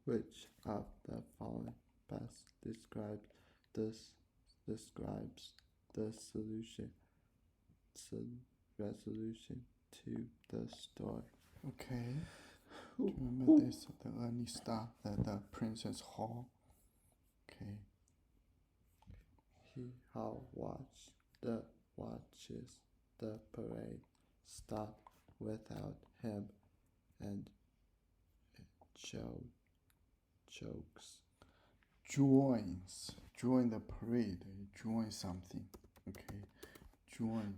Which of the following best describes the resolution to the story? Okay. Do you remember this? The early star, the Princess Hall. Okay. He how watches the parade start without him and jokes. Join the parade. Join something. Okay. Join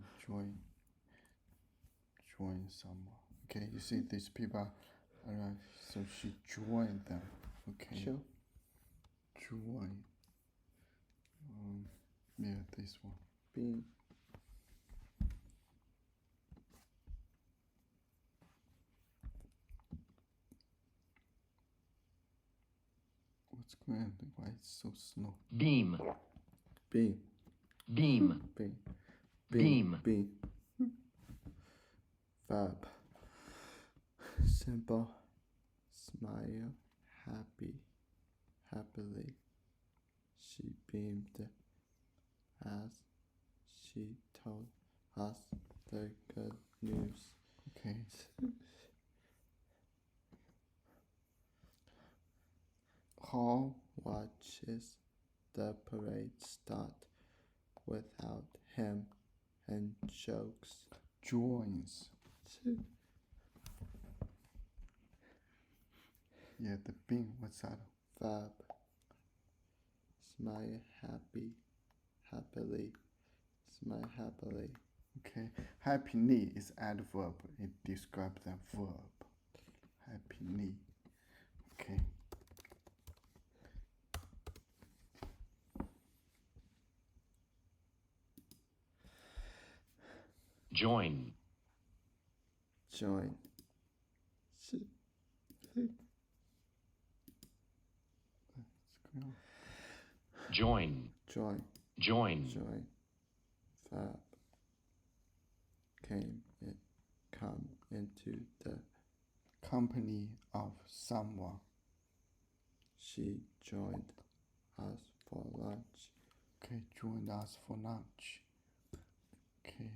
someone. Okay, you see these people. Alright, so she joined them. Okay. Sure. Join. Yeah, this one. Being. What's going on? Why it's so slow? Beam. Beam. Beam. Beam. Beam. Beam. Verb. Simple. Smile. Happily. She beamed as she told us the good news. Okay. Hall watches the parade start without him and jokes. Joins. Yeah, the beam. What's that? Verb. Smile happily. Smile happily. Okay. Happily is adverb. It describes the verb. Happily. Okay. Join. Join. Join. Join. Join. Join. Verb. Come into the Company of someone. She joined us for lunch. Okay, joined us for lunch. Okay.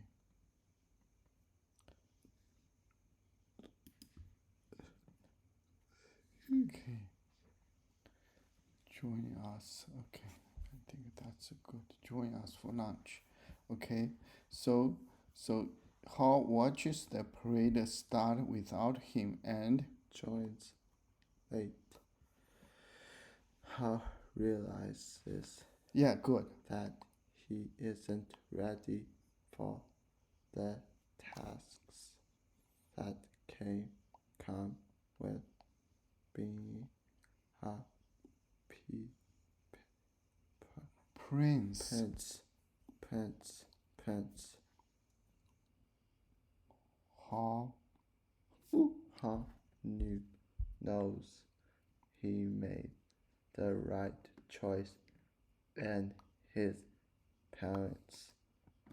Okay. Join us. Okay. I think that's good. Join us for lunch. Okay. So Hall watches the parade start without him and joins late. Hal realizes good. that he isn't ready for the tasks that come with being a Prince. Hall knows he made the right choice and his parents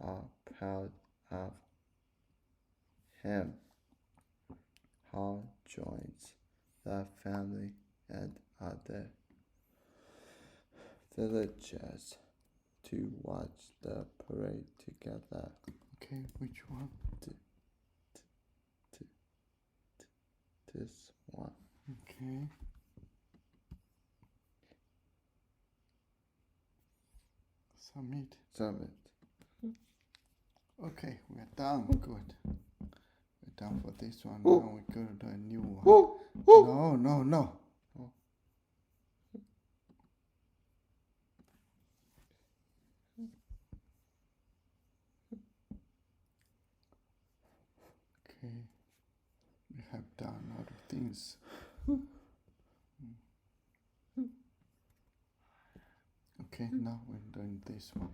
are proud of him. Hall joins the family and other villagers to watch the parade together. Okay, which one? This one. Okay. Submit. Okay, we're done. Good. We're done for this one. Now we go to a new one. No. Okay. We have done a lot of things. Okay, now we're doing this one.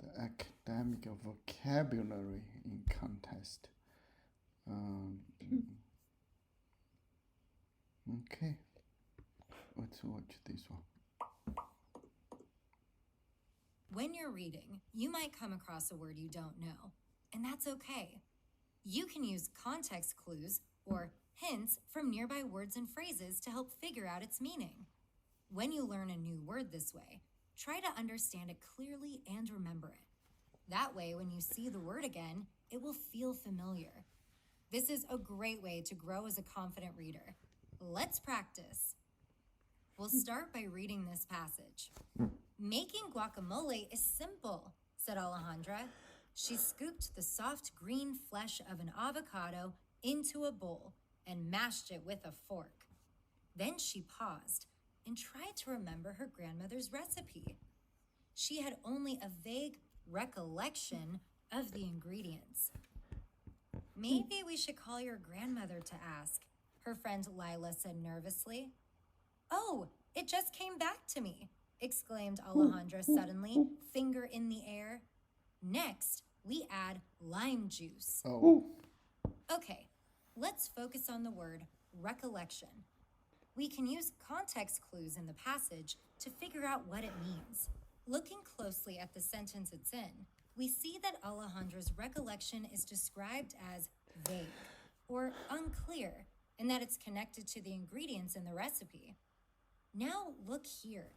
The academic vocabulary in contest. Okay, let's watch this one. When you're reading, you might come across a word you don't know, and that's okay. You can use context clues or hints from nearby words and phrases to help figure out its meaning. When you learn a new word this way, try to understand it clearly and remember it. That way, when you see the word again, it will feel familiar. This is a great way to grow as a confident reader. Let's practice. We'll start by reading this passage. Making guacamole is simple, said Alejandra. She scooped the soft green flesh of an avocado into a bowl and mashed it with a fork. Then she paused and tried to remember her grandmother's recipe. She had only a vague recollection of the ingredients. Maybe we should call your grandmother to ask, her friend Lila said nervously. Oh, it just came back to me, exclaimed Alejandra suddenly, finger in the air. Next, we add lime juice. Oh. Okay, let's focus on the word recollection. We can use context clues in the passage to figure out what it means. Looking closely at the sentence it's in, we see that Alejandra's recollection is described as vague or unclear, and that it's connected to the ingredients in the recipe. Now look here.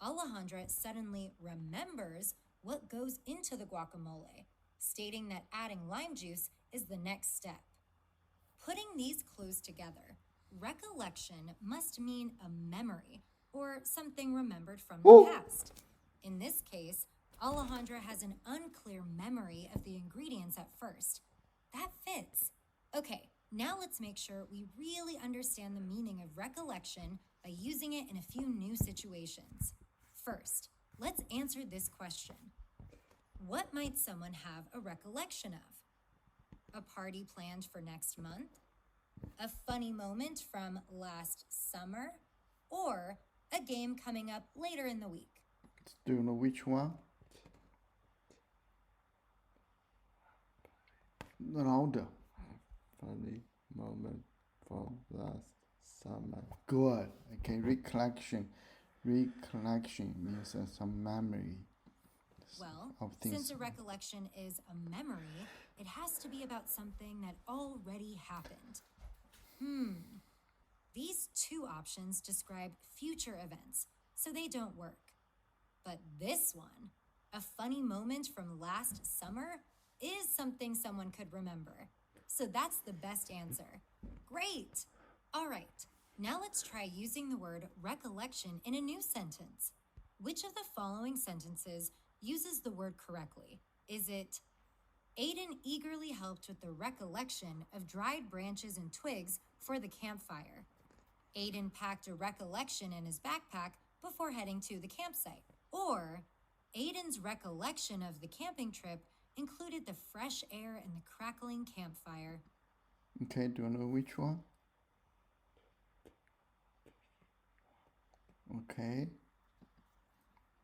Alejandra suddenly remembers what goes into the guacamole, stating that adding lime juice is the next step. Putting these clues together, recollection must mean a memory or something remembered from the past. In this case, Alejandra has an unclear memory of the ingredients at first. That fits. Okay, now let's make sure we really understand the meaning of recollection by using it in a few new situations. First, let's answer this question. What might someone have a recollection of? A party planned for next month? A funny moment from last summer? Or a game coming up later in the week? Do you know which one? Louder. Funny moment from last summer. Good. Okay, recollection. Recollection means some memory. Well, of things. since a recollection is a memory, it has to be about something that already happened. These two options describe future events, so they don't work. But this one, a funny moment from last summer, is something someone could remember. So that's the best answer. Great! All right, now let's try using the word recollection in a new sentence. Which of the following sentences uses the word correctly? Is it, Aiden eagerly helped with the recollection of dried branches and twigs for the campfire. Aiden packed a recollection in his backpack before heading to the campsite. Or, Aiden's recollection of the camping trip included the fresh air and the crackling campfire. Okay, do you know which one? Okay.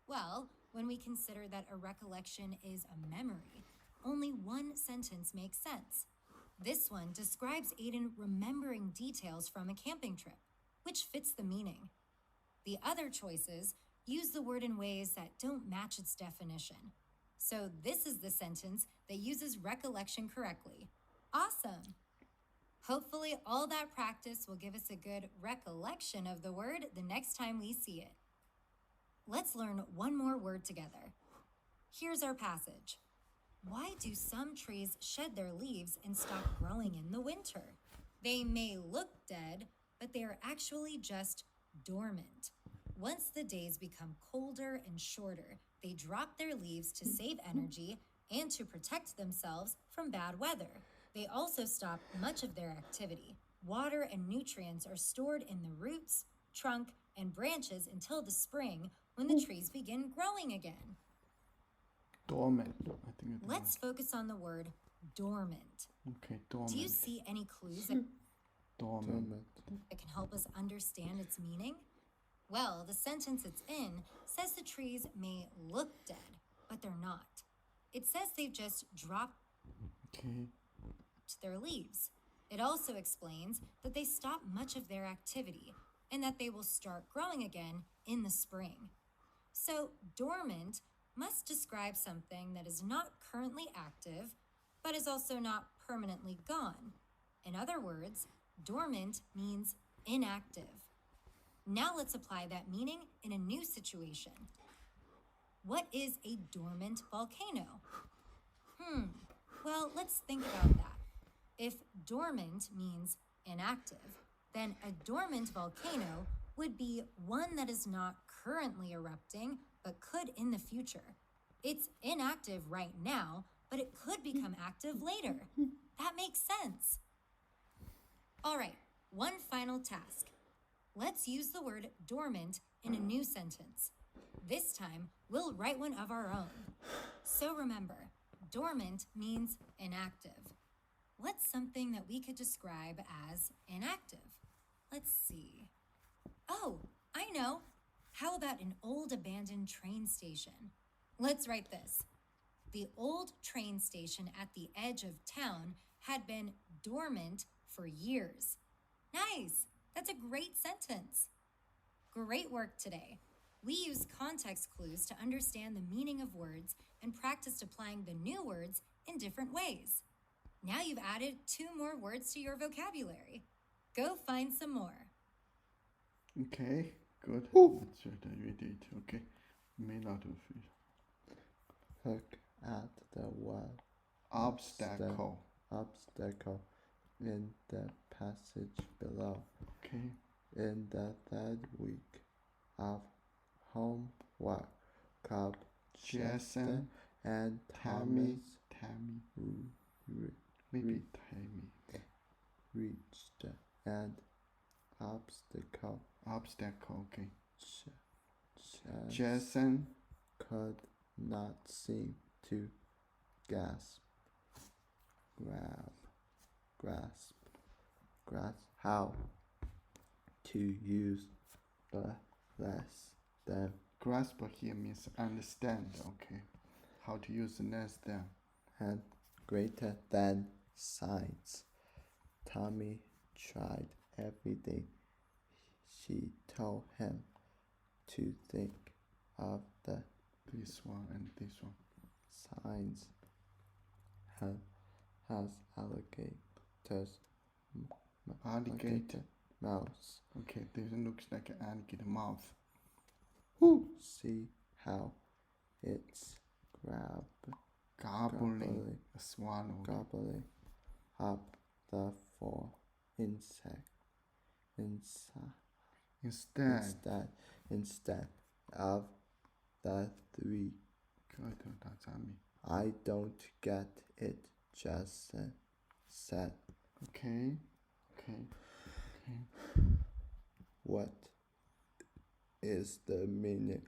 Well, when we consider that a recollection is a memory, only one sentence makes sense. This one describes Aiden remembering details from a camping trip, which fits the meaning. The other choices use the word in ways that don't match its definition. So this is the sentence that uses recollection correctly. Awesome! Hopefully all that practice will give us a good recollection of the word the next time we see it. Let's learn one more word together. Here's our passage. Why do some trees shed their leaves and stop growing in the winter? They may look dead, but they are actually just dormant. Once the days become colder and shorter, they drop their leaves to save energy and to protect themselves from bad weather. They also stop much of their activity. Water and nutrients are stored in the roots, trunk, and branches until the spring when the trees begin growing again. Dormant. I think it's Let's focus on the word dormant. okay, dormant. Do you see any clues that Dormant. can help us understand its meaning? Well, the sentence it's in says the trees may look dead, but they're not. It says they've just dropped Okay. their leaves. It also explains that they stop much of their activity and that they will start growing again in the spring. So, dormant must describe something that is not currently active, but is also not permanently gone. In other words, dormant means inactive. Now let's apply that meaning in a new situation. What is a dormant volcano? Well, let's think about that. If dormant means inactive, then a dormant volcano would be one that is not currently erupting, but could in the future. It's inactive right now, but it could become active later. That makes sense. All right, one final task. Let's use the word dormant in a new sentence. This time, we'll write one of our own. So remember, dormant means inactive. What's something that we could describe as inactive? Let's see. Oh, I know. How about an old abandoned train station? Let's write this. The old train station at the edge of town had been dormant for years. Nice! That's a great sentence. Great work today. We used context clues to understand the meaning of words and practiced applying the new words in different ways. Now you've added 2 more words to your vocabulary. Go find some more. Okay, good. Let's read it. Okay, may not have it. Look at the word Obstacle. obstacle in the passage below. Okay. In the third week of homework club, Jason and Tammy. re- Maybe Tammy. reached an obstacle. Okay. Just Jason could not seem to grasp how to use the less than grasp here means understand. Okay. How to use the less than. and greater than signs. Tommy tried everything. She told him to think of the This one and this one. signs has alligators Alligator. mouths. Okay, this looks like an alligator mouth. See how it's Gobbling. A swallow. gobbling up the 4 insect instead of the 3. I don't get it, Jason said. Okay. What is the meaning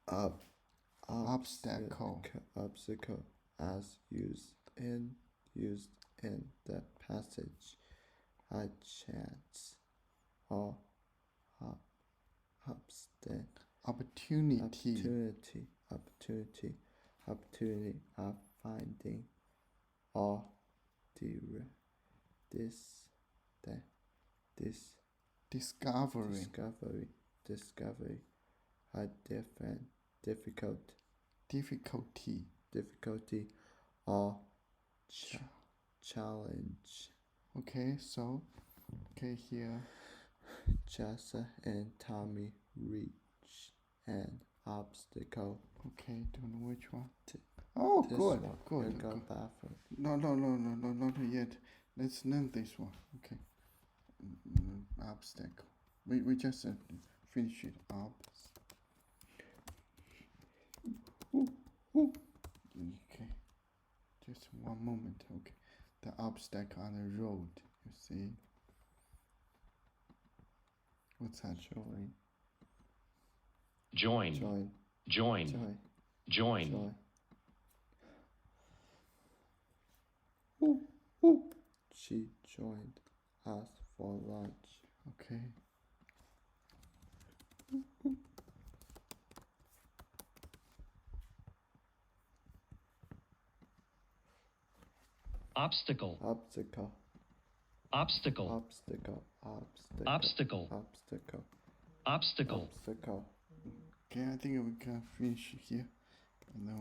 of Obstacle. obstacle as used in the passage? A chance or Opportunity. opportunity of finding or Discovery. discovery a difficulty or challenge. Okay, so here. Jessa and Tommy reach an obstacle. Okay, don't know which one. Oh, This good. one. Good. You got good. that for No, not yet. Let's learn this one. Okay. Obstacle. We just finish it up. Okay. Just one moment. Okay. The obstacle on the road. You see. What's that? Join. She joined us for lunch. Okay. Obstacle. Obstacle. Obstacle. Okay, I think we can finish here. And then